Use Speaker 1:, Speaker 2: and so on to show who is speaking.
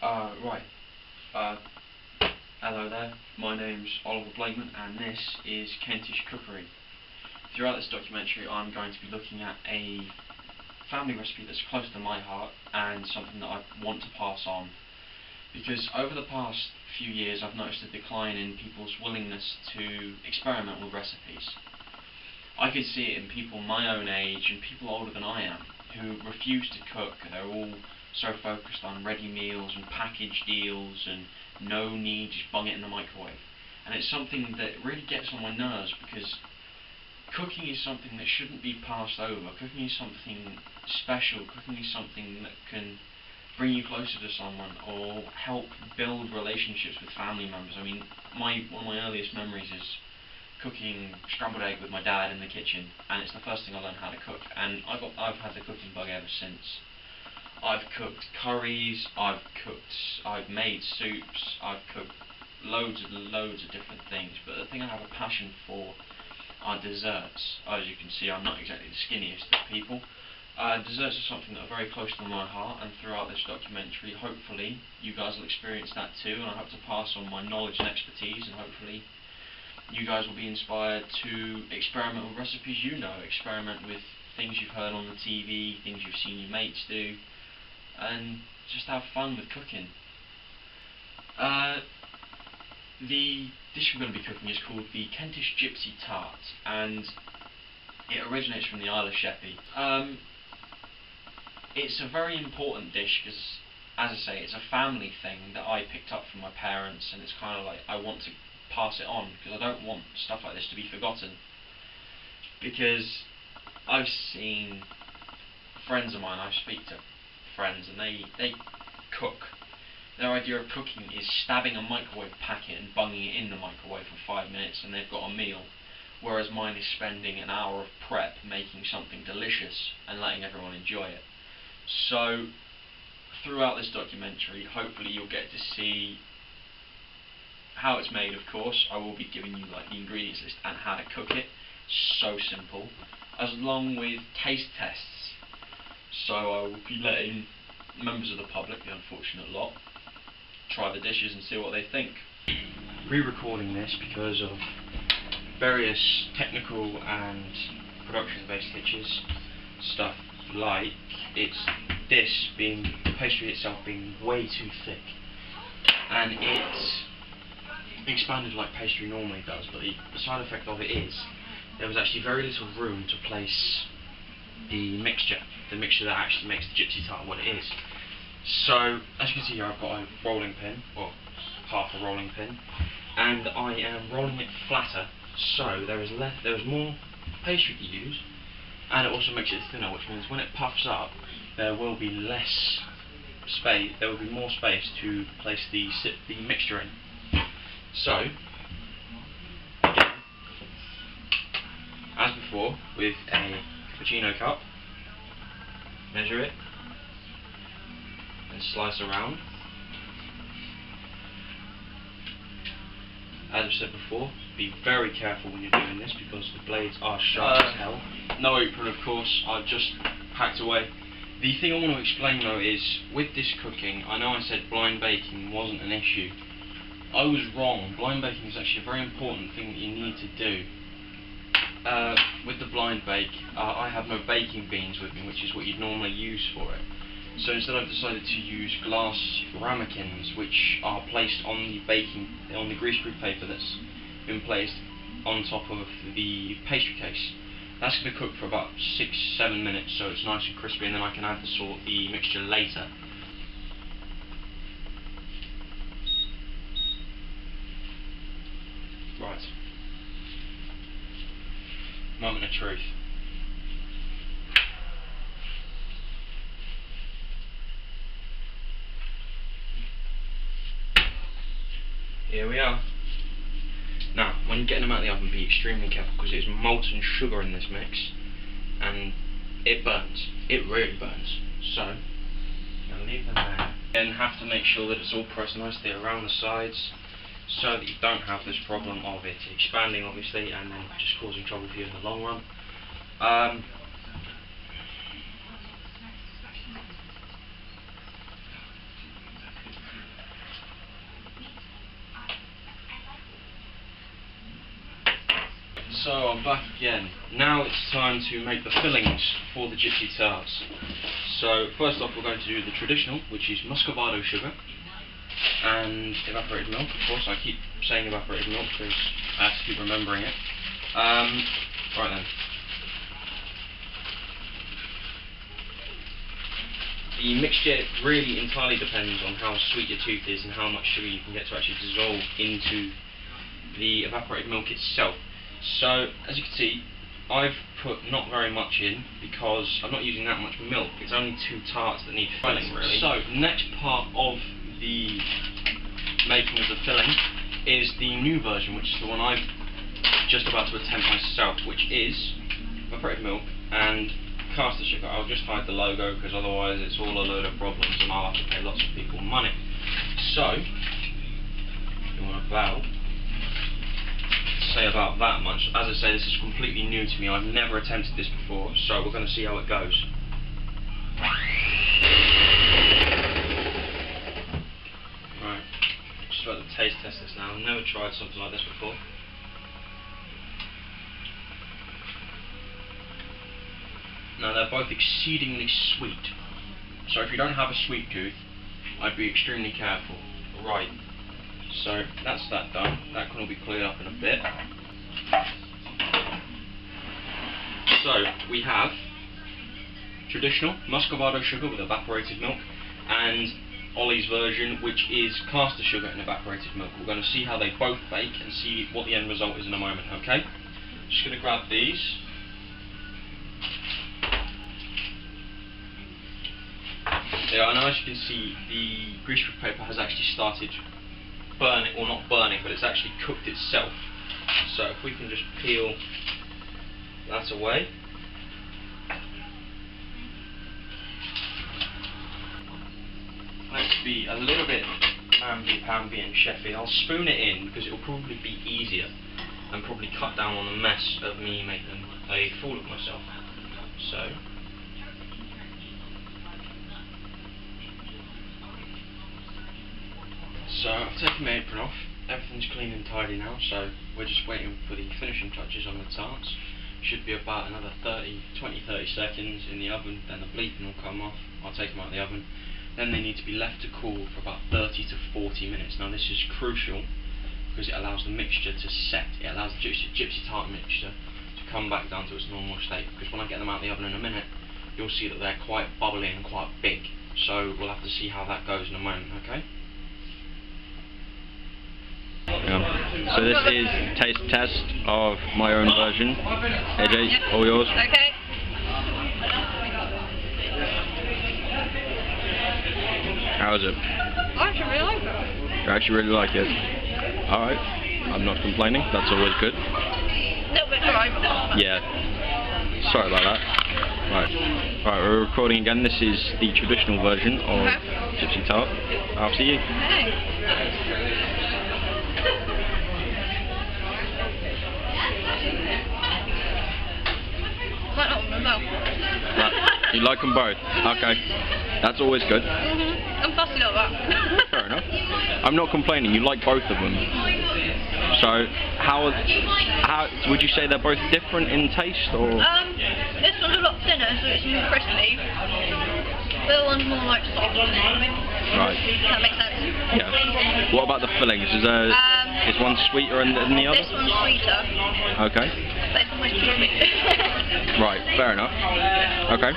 Speaker 1: Right. Uh, Hello there. My name's Oliver Blakeman, and this is Kentish Cookery. Throughout this documentary, I'm going to be looking at a family recipe that's close to my heart and something that I want to pass on. Because over the past few years, I've noticed a decline in people's willingness to experiment with recipes. I can see it in people my own age and people older than I am who refuse to cook. They're all so focused on ready meals and packaged deals and no need, just bung it in the microwave. And it's something that really gets on my nerves, because cooking is something that shouldn't be passed over. Cooking is something special. Cooking is something that can bring you closer to someone or help build relationships with family members. I mean, one of my earliest memories is cooking scrambled egg with my dad in the kitchen, and it's the first thing I learned how to cook, and I've had the cooking bug ever since. I've cooked curries, I've made soups, I've cooked loads of different things, but the thing I have a passion for are desserts. As you can see, I'm not exactly the skinniest of people. Desserts are something that are very close to my heart, and throughout this documentary, hopefully, you guys will experience that too, and I hope to pass on my knowledge and expertise, and hopefully you guys will be inspired to experiment with recipes you know, experiment with things you've heard on the TV, things you've seen your mates do, and just have fun with cooking. The dish we're going to be cooking is called the Kentish Gypsy Tart, and it originates from the Isle of Sheppey. It's a very important dish because, as I say, it's a family thing that I picked up from my parents, and it's kind of like I want to pass it on because I don't want stuff like this to be forgotten. Because I've seen friends of mine, I speak to friends, and they cook. Their idea of cooking is stabbing a microwave packet and bunging it in the microwave for 5 minutes and they've got a meal, whereas mine is spending an hour of prep making something delicious and letting everyone enjoy it. So throughout this documentary, hopefully you'll get to see how it's made. Of course, I will be giving you like the ingredients list and how to cook it. So simple, along with taste tests. So I will be letting members of the public, the unfortunate lot, try the dishes and see what they think. Re-recording this because of various technical and production-based hitches, stuff like this being the pastry itself being way too thick, and it's expanded like pastry normally does, but the side effect of it is there was actually very little room to place the mixture that actually makes the gypsy tart what it is. So, as you can see here, I've got a rolling pin, or half a rolling pin, and I am rolling it flatter, so there is more pastry to use, and it also makes it thinner, which means when it puffs up, there will be less space. There will be more space to place the mixture in. So, again, as before, with a cappuccino cup, measure it and slice around. As I've said before, be very careful when you're doing this because the blades are sharp as hell. No apron, of course, I've just packed away. The thing I want to explain though is, with this cooking, I know I said blind baking wasn't an issue. I was wrong. Blind baking is actually a very important thing that you need to do. With the blind bake, I have no baking beans with me, which is what you'd normally use for it. So instead I've decided to use glass ramekins, which are placed on the greaseproof paper that's been placed on top of the pastry case. That's going to cook for about 6-7 minutes, so it's nice and crispy, and then I can add the mixture later. Right. Moment of truth. Here we are. Now, when you're getting them out of the oven, be extremely careful because there's molten sugar in this mix, and it burns. It really burns. So, I'm going to leave them there. Then have to make sure that it's all pressed nicely around the sides, so that you don't have this problem of it expanding, obviously, and then just causing trouble for you in the long run.
Speaker 2: So I'm back again. Now it's time to make the fillings for the gypsy tarts. So first off we're going to do the traditional, which is muscovado sugar and evaporated milk. Of course I keep saying evaporated milk because I have to keep remembering it. Right then. The mixture really entirely depends on how sweet your tooth is and how much sugar you can get to actually dissolve into the evaporated milk itself. So, as you can see, I've put not very much in because I'm not using that much milk. It's only 2 tarts that need filling, really. So, next part of the making of the filling is the new version, which is the one I'm just about to attempt myself, which is evaporated milk and caster sugar. I'll just hide the logo because otherwise it's all a load of problems and I'll have to pay lots of people money. So, you want to say about that much. As I say, this is completely new to me. I've never attempted this before, so we're going to see how it goes. Right, just about to taste test this now. I've never tried something like this before. Now they're both exceedingly sweet, so if you don't have a sweet tooth, I'd be extremely careful. Right, so that's that done. That can all be cleared up in a bit. So we have traditional muscovado sugar with evaporated milk and Ollie's version, which is caster sugar and evaporated milk. We're going to see how they both bake and see what the end result is in a moment, okay? Just going to grab these. Yeah, and as you can see, the greaseproof paper has actually started burning, or not burning, but it's actually cooked itself. So if we can just peel that away. Let's be a little bit mamby-pamby and chefy. I'll spoon it in because it will probably be easier and probably cut down on the mess of me making a fool of myself. So I've taken my apron off, everything's clean and tidy now, so we're just waiting for the finishing touches on the tarts. Should be about another 20-30 seconds in the oven, then the bleeping will come off. I'll take them out of the oven. Then they need to be left to cool for about 30 to 40 minutes. Now this is crucial because it allows the mixture to set. It allows the gypsy tart mixture to come back down to its normal state, because when I get them out of the oven in a minute, you'll see that they're quite bubbly and quite big. So we'll have to see how that goes in a moment, okay?
Speaker 3: So this is taste test of my own version. AJ, all yours.
Speaker 4: Okay.
Speaker 3: How is it?
Speaker 4: I actually really like it.
Speaker 3: You actually really like it? Alright. I'm not complaining. That's always good.
Speaker 4: A little bit dry, but that's fine.
Speaker 3: Yeah. Sorry about that. Right, we're recording again. This is the traditional version of gypsy tart. After you.
Speaker 4: Okay.
Speaker 3: You like them both? Okay. That's always good.
Speaker 4: I'm fussy like that.
Speaker 3: Fair enough. I'm not complaining. You like both of them. So, how would you say they're both different in taste, or?
Speaker 4: This one's a lot thinner, so it's more crispy. The other one's more like soft.
Speaker 3: Right.
Speaker 4: Does that make sense?
Speaker 3: Yeah. What about the fillings? Is one sweeter than the other?
Speaker 4: This one's sweeter.
Speaker 3: Okay.
Speaker 4: But it's almost too sweet.
Speaker 3: Right. Fair enough. Okay.